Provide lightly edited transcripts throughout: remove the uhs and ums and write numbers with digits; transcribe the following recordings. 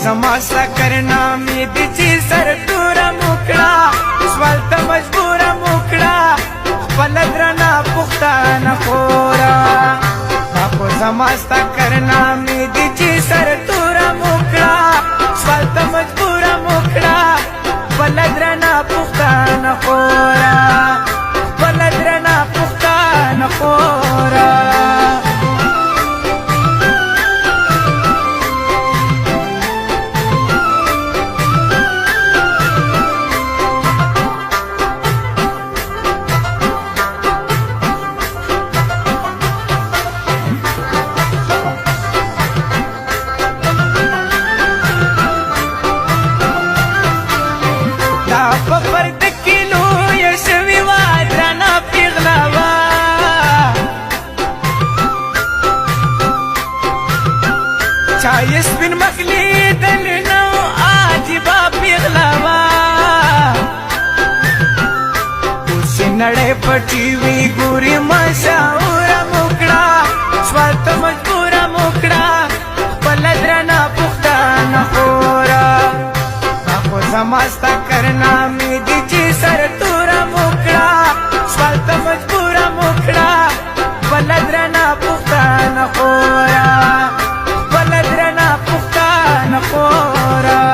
زماستا کرنا می دی چی سر تورا مکڑا سوال تا مجبورا مکڑا خپل درنا پختانا خورا باپو زماستا کرنا می دی چی سر تورا مکڑا سوال تا مجبورا مکڑا خپل درنا پختانا خورا خپل درنا پختانا خورا پر دکلو یشوی وادرانا پیغلاوا چایس بن مخلی دلنو آجیبا پیغلاوا اسی نڑے پٹیوی گوری مشاورا مکڑا سوالتا مجبورا مکڑا پلدرنا پختانا خورا باپو زماستا کرنا می دی چی سر تورا مکڑا سوالتا مجبورا مکڑا بلدرنا پختانا خورا بلدرنا پختانا خورا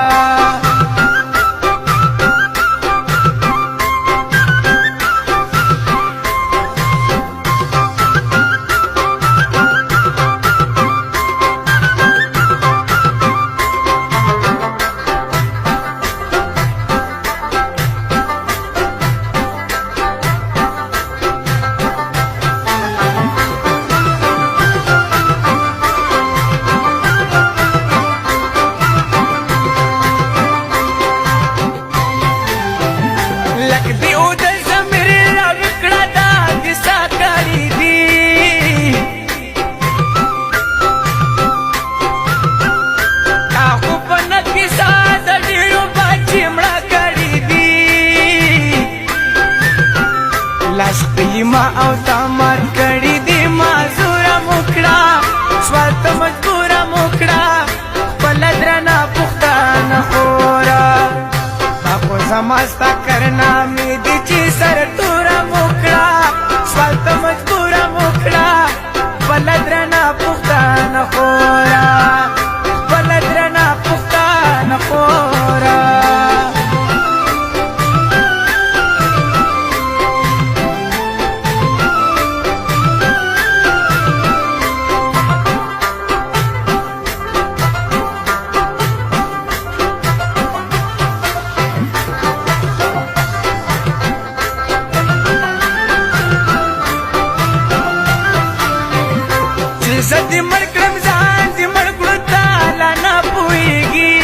ما او تامر کړي دي معذورا مکړه سوالته مجبورا مکړه بلدرنا پختانا خورا باپو زماستا کرنا می دي چی سر تورا مکړه سوالته مجبورا مکړه بلدرنا پختانا خورا بلدرنا پختانا خورا زدی مرک رمضان دی مرکڑو تالا نا پوئیگی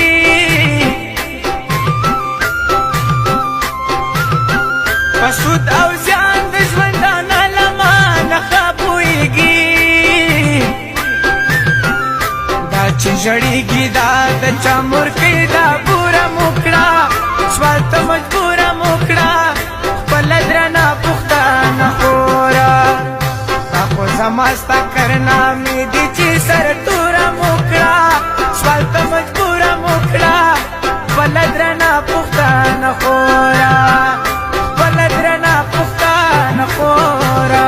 پسود او زیان دجوندانا لما نخا پوئیگی دا چی جڑیگی دا دا چا مرکی دا بورا مکڑا سوالتا مجبورا مکڑا بلدرنا پختانا خورا باپو زماستا کرنا می دی چی سر تورا مکڑا سوالتا مجبورا مکڑا بلدرنا پختانا خورا بلدرنا پختانا خورا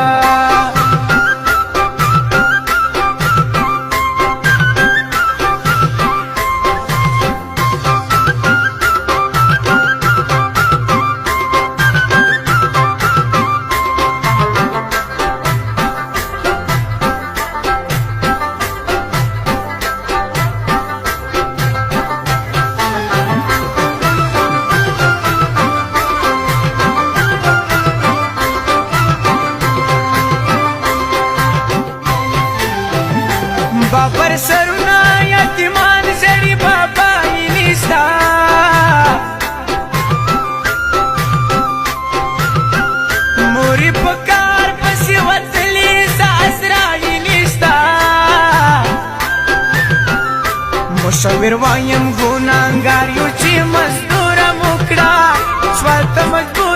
बाबर सरुना यतीमान जड़ी बाबा निस्ता मोरी पकार पसी वतली सासरा निस्ता मुशविर वायम गुनांगार युची मजदूरा मुकड़ा स्वात मजबूर